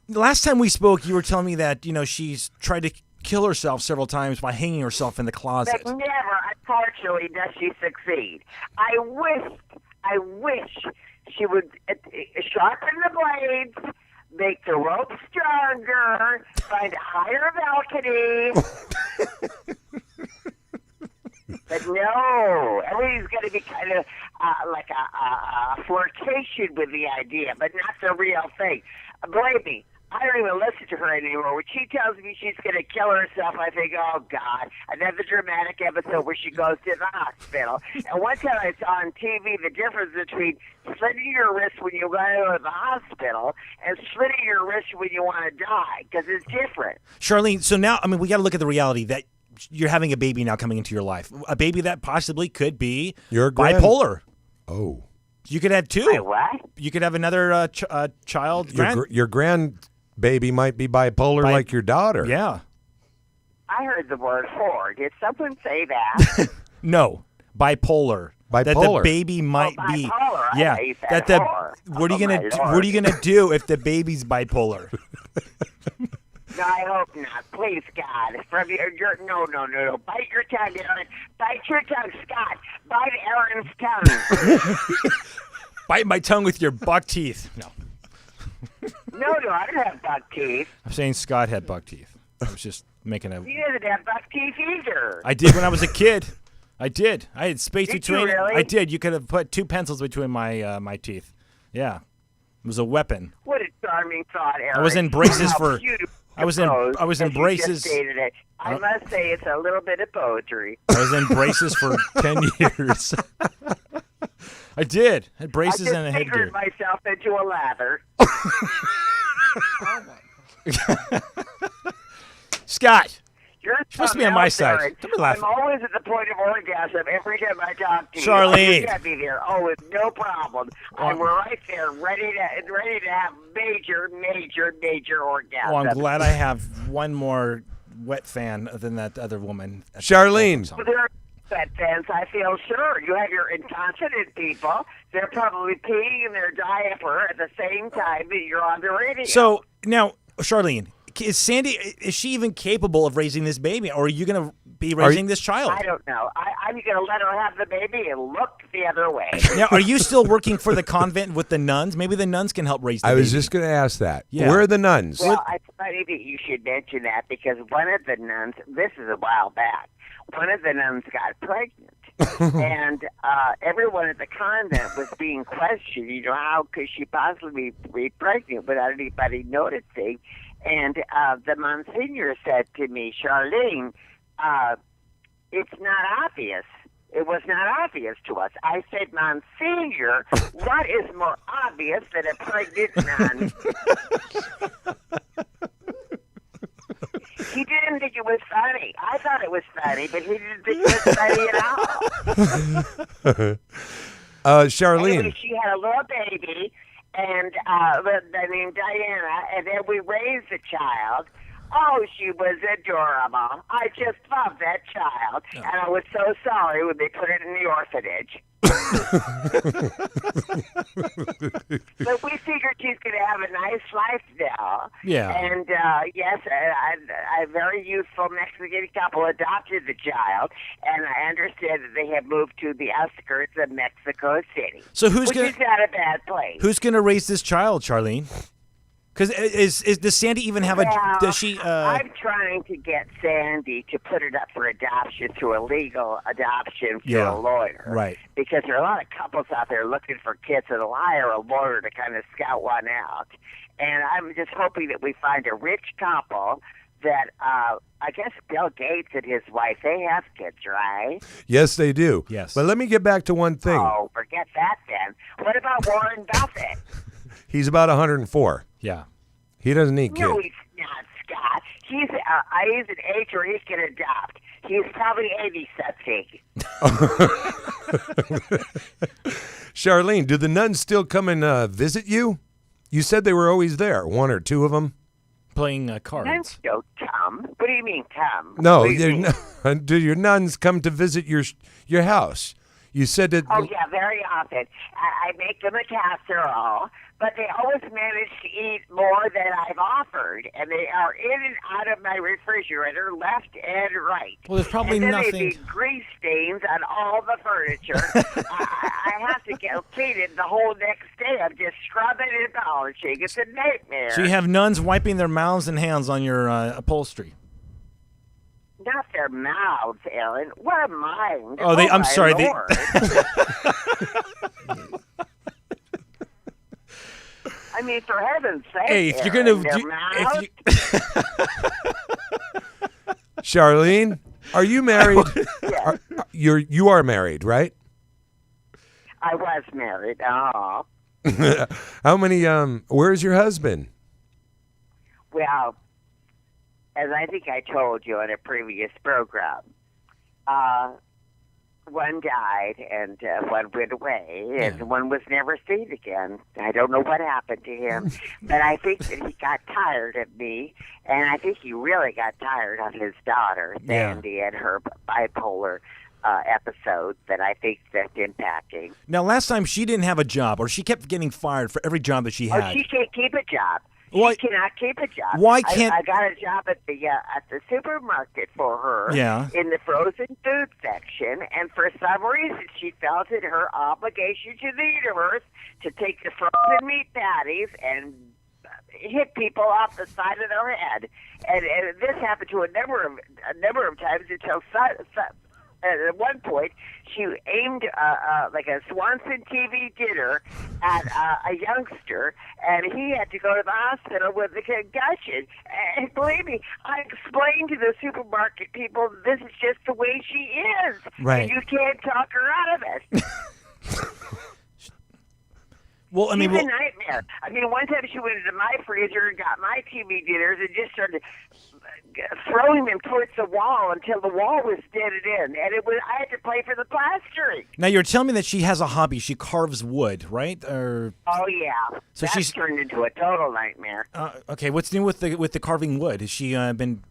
Last time we spoke, you were telling me that she's tried to kill herself several times by hanging herself in the closet. But never, unfortunately, does she succeed. I wish she would sharpen the blades, make the rope stronger, find a higher balcony. But no, everybody's going to be kind of like a flirtation with the idea, but not the real thing. Believe me, I don't even listen to her anymore. When she tells me she's going to kill herself, I think, oh, God, another dramatic episode where she goes to the hospital. And one time I saw on TV the difference between slitting your wrist when you want to go to the hospital and slitting your wrist when you want to die, because it's different. Charlene, so now, we got to look at the reality that you're having a baby now coming into your life. A baby that possibly could be Your bipolar. Oh. You could have two. Wait, what? You could have another child. Your grandbaby might be bipolar like your daughter. Yeah. I heard the word whore. Did someone say that? No. Bipolar. That the Bipolar. baby might be. bipolar. I Yeah. thought you said That the. whore. What are you Oh, gonna? my What Lord. are you gonna do if the baby's bipolar? No, I hope not. Please, God. From your no. Bite your tongue, Aaron. Bite your tongue, Scott. Bite Aaron's tongue. Bite my tongue with your buck teeth. No. No, I don't have buck teeth. I'm saying Scott had buck teeth. I was just making a. He doesn't have buck teeth either. I did when I was a kid. I did. I had space Did you between. really? I did. You could have put 2 pencils between my my teeth. Yeah, it was a weapon. What a charming thought, Aaron. I was in braces How for- beautiful I was in prose, braces- as you just stated it. I must say it's a little bit of poetry. I was in braces for 10 years. I did. I had I braces just and a figured headgear. myself into a lather. Scott, You're supposed to be on my side. Aaron. Don't be laughing. I'm always at the point of orgasm every time I talk to you. Charlene. You got me there. Oh, it's no problem. And we're right there, ready to have major orgasm. Well, I'm glad I have one more wet fan than that other woman. at the Charlene. song. There are wet fans, I feel sure. You have your incontinent people. They're probably peeing in their diaper at the same time that you're on the radio. So now, Charlene, is she even capable of raising this baby, or are you going to be raising this child? I don't know. I'm going to let her have the baby and look the other way. Now, are you still working for the convent with the nuns? Maybe the nuns can help raise the I baby. was just going to ask that. Yeah. Where are the nuns? Well, it's funny that you should mention that because one of the nuns, this is a while back, one of the nuns got pregnant. And everyone at the convent was being questioned, how could she possibly be pregnant without anybody noticing? And the Monsignor said to me, Charlene, it's not obvious. It was not obvious to us. I said, Monsignor, what is more obvious than a pregnant nun? He didn't think it was funny. I thought it was funny, but he didn't think it was funny at all. Charlene. Anyway, she had a little baby, and named Diana, and then we raised the child. Oh, she was adorable. I just loved that child, and I was so sorry when they put it in the orphanage. But we figured she's going to have a nice life now. Yeah. And yes, a very youthful Mexican couple adopted the child, and I understand that they have moved to the outskirts of Mexico City. So who's which gonna- is not a bad place. Who's going to raise this child, Charlene? Because does Sandy even have Well, does she? I'm trying to get Sandy to put it up for adoption through a legal adoption through Yeah, a lawyer. right. Because there are a lot of couples out there looking for kids, and they'll hire a lawyer to kind of scout one out. And I'm just hoping that we find a rich couple that, I guess Bill Gates and his wife, they have kids, right? Yes, they do. Yes. But let me get back to one thing. Oh, forget that then. What about Warren Buffett? He's about 104. Yeah. He doesn't need kids. No, he's not, Scott. He's an age where he can adopt. He's probably 80-something. Charlene, do the nuns still come and visit you? You said they were always there, one or two of them. Playing cards. Nuns don't come. What do you mean come? No, What do you mean? do your nuns come to visit your house? You said that. Oh, yeah, very often. I make them a casserole, but they always manage to eat more than I've offered, and they are in and out of my refrigerator, left and right. Well, there's probably and then nothing- they leave grease stains on all the furniture. I have to get clean it the whole next day. I'm just scrubbing and polishing. It's a nightmare. So you have nuns wiping their mouths and hands on your upholstery. Not their mouths, Ellen. What a mind. Oh, I'm my sorry, they- Lord. I mean, for heaven's sake. Hey, if you're Aaron, gonna, their mouths? Charlene, are you married? Yes, You are married, right? I was married. Oh, How many? Where's your husband? well, as I think I told you in a previous program, one died and one went away, and one was never seen again. I don't know what happened to him, but I think that he got tired of me, and I think he really got tired of his daughter, Yeah. Sandy, and her bipolar episodes that I think that's impacting. Now, last time she didn't have a job, or she kept getting fired for every job that she Oh, had. she can't keep a job. Why- She cannot keep a job. Why can't- I got a job at the supermarket for her. Yeah. In the frozen food section, and for some reason she felt it her obligation to the universe to take the frozen meat patties and hit people off the side of their head. And this happened to a number of times until at one point, she aimed like a Swanson TV dinner at a youngster, and he had to go to the hospital with a concussion. And believe me, I explained to the supermarket people this is just the way she is. Right. And you can't talk her out of it. Well, I mean, She's a nightmare. I mean, one time she went into my freezer and got my TV dinners and just started throwing them towards the wall until the wall was deaded in, and I had to pay for the plastering. Now you're telling me that she has a hobby. She carves wood, right? Or Oh yeah, So that's she's- turned into a total nightmare. okay, what's new with the carving wood? Has she been?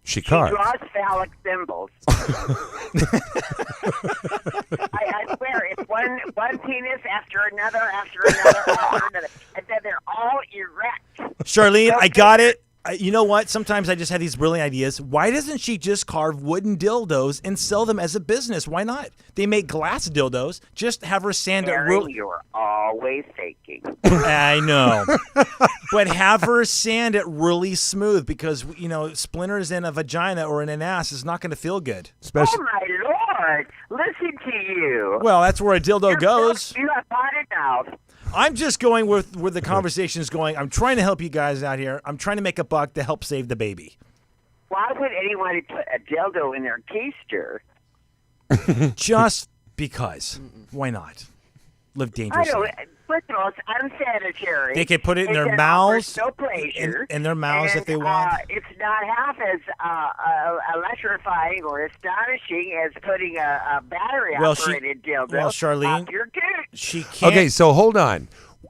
She She carved. draws phallic symbols. I swear, it's one penis after another, after another, and then they're all erect. Charlene, I got it. You know what? Sometimes I just have these brilliant ideas. Why doesn't she just carve wooden dildos and sell them as a business? Why not? They make glass dildos. Just have her sand it Harry, really. you're always faking. I know, but have her sand it really smooth because splinters in a vagina or in an ass is not going to feel good. Especially, Oh my lord! Listen to you. Well, that's where a dildo goes. You have potted mouth. I'm just going with where the conversation is going. I'm trying to help you guys out here. I'm trying to make a buck to help save the baby. Why would anyone put a dildo in their keister? Just because. Why not? Live I dangerously. don't. First of all, it's unsanitary. They could put it in their offers mouths, no pleasure, in their mouths if and, they want. It's not half as electrifying or astonishing as putting a battery-operated dildo well, Charlene, up your gooch. She can't. okay, so hold on.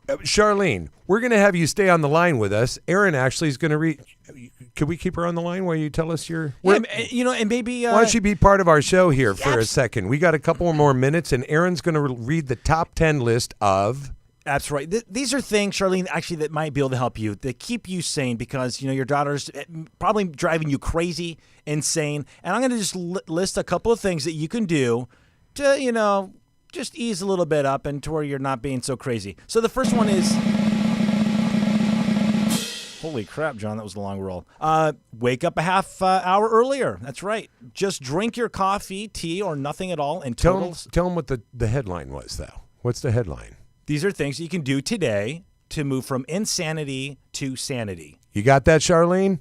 Charlene, we're going to have you stay on the line with us. Erin actually is going to read. Could we keep her on the line while you tell us your. Yeah, and maybe. Why don't she be part of our show here for a second? We got a couple more minutes, and Erin's going to read the top 10 list of. That's right. These are things, Charlene, actually that might be able to help you, that keep you sane because, your daughter's probably driving you crazy, insane. And I'm going to just list a couple of things that you can do to, just ease a little bit up and to where you're not being so crazy. So the first one is... Holy crap, John, that was a long roll. Wake up a half hour earlier. That's right. Just drink your coffee, tea, or nothing at all. And Tell them what the headline was, though. What's the headline? These are things you can do today to move from insanity to sanity. You got that, Charlene?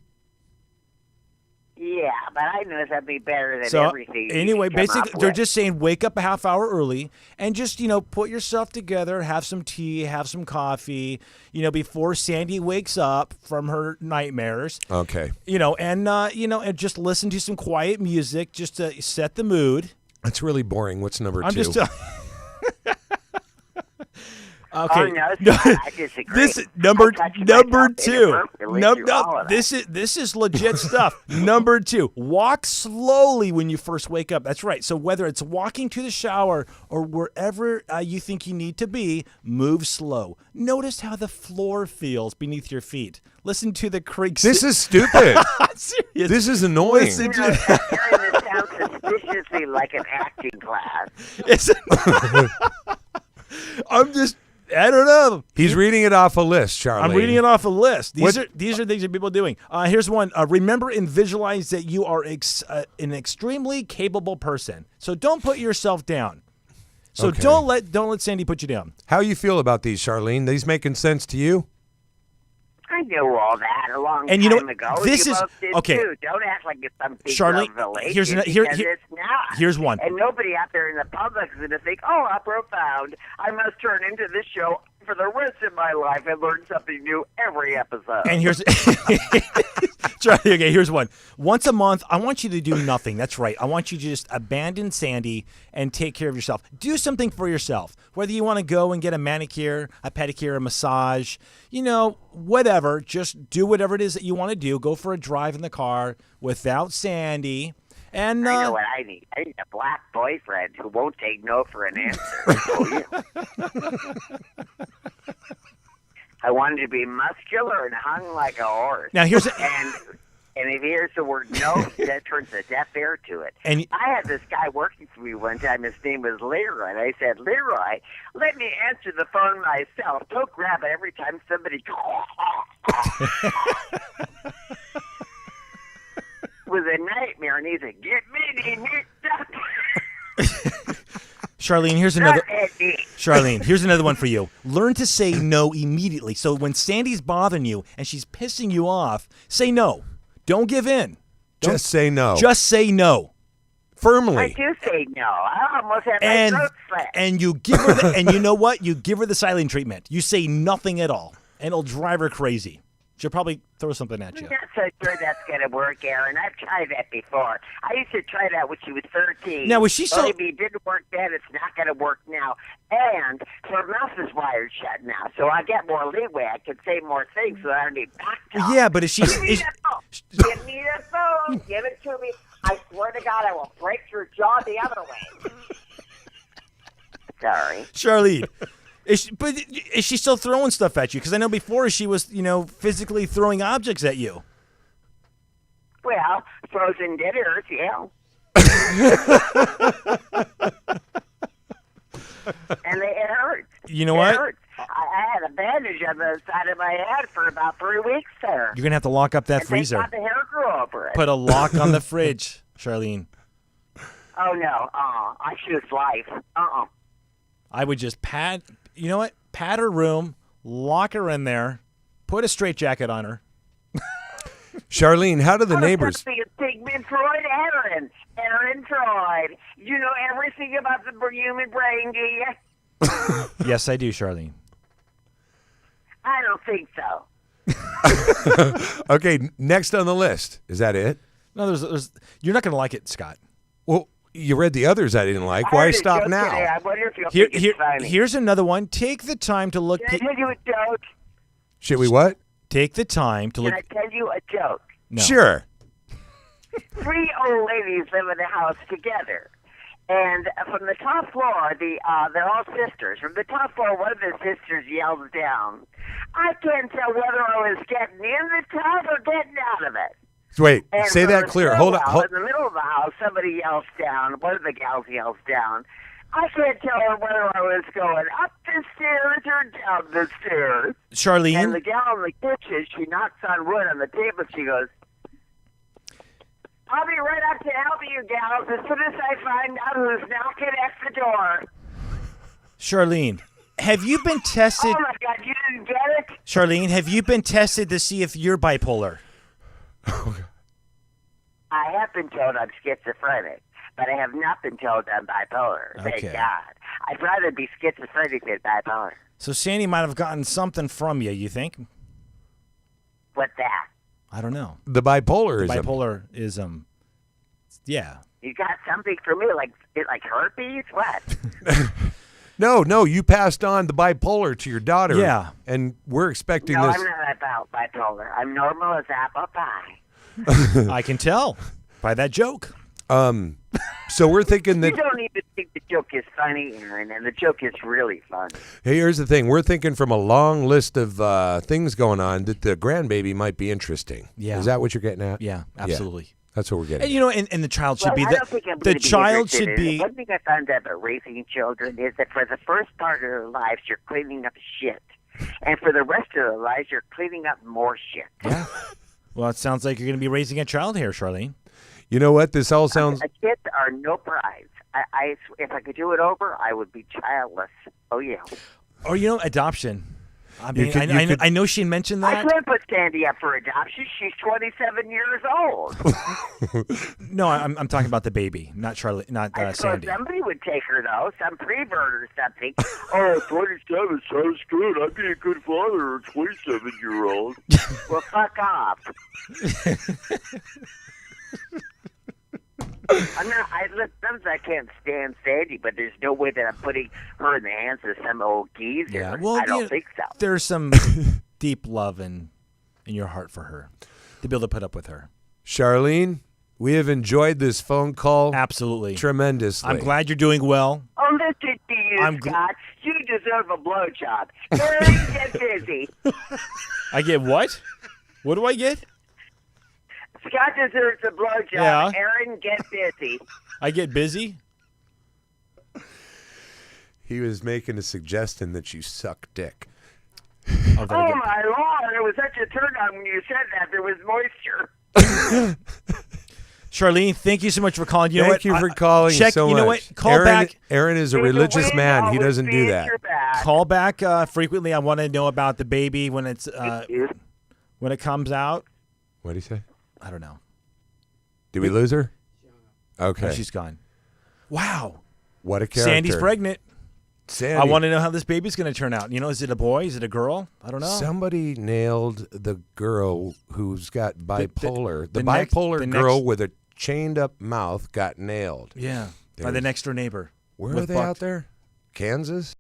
Yeah, but I know something better than So everything. you anyway, can come basically, up they're with. just saying wake up a half hour early and just put yourself together, have some tea, have some coffee, before Sandy wakes up from her nightmares. Okay. And just listen to some quiet music just to set the mood. That's really boring. What's number I'm two? just. Okay. Oh, no, I disagree. This number I touched number myself two. inappropriately through all of that. This is legit stuff. Number two, walk slowly when you first wake up. That's right. So whether it's walking to the shower or wherever you think you need to be, move slow. Notice how the floor feels beneath your feet. Listen to the creaks. This is stupid. I'm serious. This is annoying. Listen You know, Aaron, this sounds suspiciously like an acting class. I don't know. He's reading it off a list, Charlene. I'm reading it off a list. These What- are things that people are doing. Here's one. Remember and visualize that you are an extremely capable person. So don't put yourself down. So Okay. don't let Sandy put you down. How you feel about these, Charlene? These making sense to you? I knew all that a long And you know time what? ago. This You is- both did okay. Too. Don't act like it's some big Charlene, revelation here's because it's not. here's one. And nobody out there in the public is going to think, oh, how profound. I must turn into this show for the rest of my life and learn something new every episode. And here's Charlie, okay, here's one. Once a month, I want you to do nothing. That's right. I want you to just abandon Sandy and take care of yourself. Do something for yourself. Whether you want to go and get a manicure, a pedicure, a massage, whatever. Just do whatever it is that you want to do. Go for a drive in the car without Sandy. And I know what I need. I need a black boyfriend who won't take no for an answer. Oh, yeah. I wanted to be muscular and hung like a horse. now here's And if he hears the word no, that turns a deaf ear to it. And- I had this guy working for me one time. His name was Leroy. And I said, Leroy, let me answer the phone myself. Don't grab it every time somebody was a nightmare. And he said, get me mixed up. Charlene, here's Not another Eddie. Charlene, here's another one for you. Learn to say no immediately. So when Sandy's bothering you and she's pissing you off, say no. Don't give in. Don't- Just say no. Just say no. firmly. I do say no. I almost had my And throat slit. and you give her and you know what? You give her the silent treatment. You say nothing at all. And it'll drive her crazy. She'll probably throw something at you. I'm not so sure that's going to work, Aaron. I've tried that before. I used to try that when she was 13. Now, was she still- Believe me, it didn't work then. It's not going to work now. And her mouth is wired shut now, so I get more leeway. I can say more things so I don't need back talk. Yeah, but is she? Give me the phone. Give me the phone. Give it to me. I swear to God, I will break your jaw the other way. Sorry. Charlene, is she still throwing stuff at you? Because I know before she was, physically throwing objects at you. Well, frozen dinners, yeah. And it hurts. You know It what? hurts. I had a bandage on the side of my head for about 3 weeks there. You're gonna have to lock up that And thank freezer. God the hair grew over it. Put a lock on the fridge, Charlene. Oh, no. I choose life. I would just pad. You know what? Pad her room, lock her in there, put a straitjacket on her. Charlene, how do the neighbors? Sigmund Freud, Aaron Freud. You know everything about the human brain, do you? Yes, I do, Charlene. I don't think so. Okay, next on the list. Is that it? No, there's. You're not gonna like it, Scott. Well, you read the others I didn't like. I Why heard a stop joke now? today. I wonder if you'll think it's funny. Here's another one. Take the time to look. Can I tell you a joke? Should we what? Take the time to Can look. I tell you a joke? No. Sure. 3 old ladies live in a house together. And from the top floor, they're all sisters. From the top floor, one of the sisters yells down, I can't tell whether I was getting in the tub or getting out of it. Wait, And say from that the clear. Hold on. stairwell, in the middle of the house, somebody yells down. One of the gals yells down, I can't tell whether I was going up the stairs or down the stairs. And the Charlene, gal in the kitchen, she knocks on wood on the table. She goes, I'll be right up to help you gals as soon as I find out who's knocking at the door. Charlene, have you been tested? Oh, my God, you didn't get it? Charlene, have you been tested to see if you're bipolar? I have been told I'm schizophrenic, but I have not been told I'm bipolar. Thank Okay. God. I'd rather be schizophrenic than bipolar. So Sandy might have gotten something from you. You think? What's that? I don't know. The bipolarism. Bipolarism. Yeah. You got something for me, like herpes? What? No, you passed on the bipolar to your daughter. Yeah. And we're expecting No, this. I'm not about bipolar. I'm normal as apple pie. I can tell by that joke. So we're thinking You that, don't even think the joke is funny, Aaron, and the joke is really funny. hey, here's the thing. We're thinking from a long list of things going on that the grandbaby might be interesting. Yeah. Is that what you're getting at? Yeah, absolutely. That's what we're getting And and the child should Well, be I don't think I'm the gonna be child interested should in be. it. One thing I found out about raising children is that for the first part of their lives, you're cleaning up shit. And for the rest of their lives, you're cleaning up more shit. Yeah. Well, it sounds like you're going to be raising a child here, Charlene. You know what? This all sounds. Kids are no prize. If I could do it over, I would be childless. Oh, yeah. Or, adoption. I You mean, could- you I could- know she mentioned I that. could put Sandy up for adoption. She's 27 years old. No, I'm talking about the baby, not Charlie, not I suppose Sandy. somebody would take her, though. Some prevert or something. Oh, 27 sounds good. I'd be a good father, a 27-year-old. Well, fuck off. Sometimes I can't stand Sandy, but there's no way that I'm putting her in the hands of some old geezer. Yeah, well, I don't think so. There's some deep love in your heart for her to be able to put up with her. Charlene, we have enjoyed this phone call Absolutely. tremendously. I'm glad you're doing well. Oh, listen to you, I'm gl- Scott. You deserve a blowjob. Aaron, get busy. I get what? What do I get? Scott deserves a blowjob. Yeah. Aaron, get busy. I get busy? He was making a suggestion that you suck dick. Oh, that I Oh, get- my Lord. It was such a turn on when you said that. There was moisture. Charlene, thank you so much for calling. You know Thank what? you for calling check, so you know much. what? Call Aaron, back. Aaron is a May the religious wind man. He always doesn't be do at that. your back. Call back frequently. I want to know about the baby when it's when it comes out. What did he say? I don't know. Did we lose her? Oh, Okay. she's gone. Wow. What a character. Sandy's pregnant. Sandy, I want to know how this baby's going to turn out. Is it a boy? Is it a girl? I don't know. Somebody nailed the girl who's got bipolar. The next- bipolar the girl next- with a chained up mouth got nailed. Yeah, by There's- the next door neighbor. Where with are they Buck. out there? Kansas?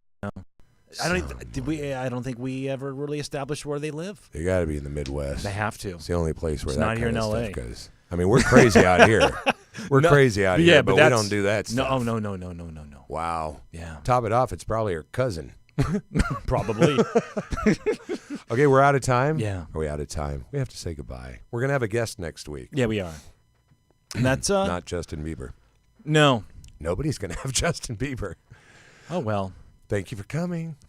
I don't think we ever really established where they live. They got to be in the Midwest. They have to. It's the only place where It's that not here kind in of LA. stuff goes. I mean, we're crazy out here. We're crazy out here, but we that's- don't do that stuff. No. Wow. Yeah, Top it off, it's probably her cousin. probably. Okay, we're out of time. Yeah. Are we out of time? We have to say goodbye. We're gonna have a guest next week. Yeah, we are. And that's Not Justin Bieber. no. Nobody's gonna have Justin Bieber. Oh well. Thank you for coming.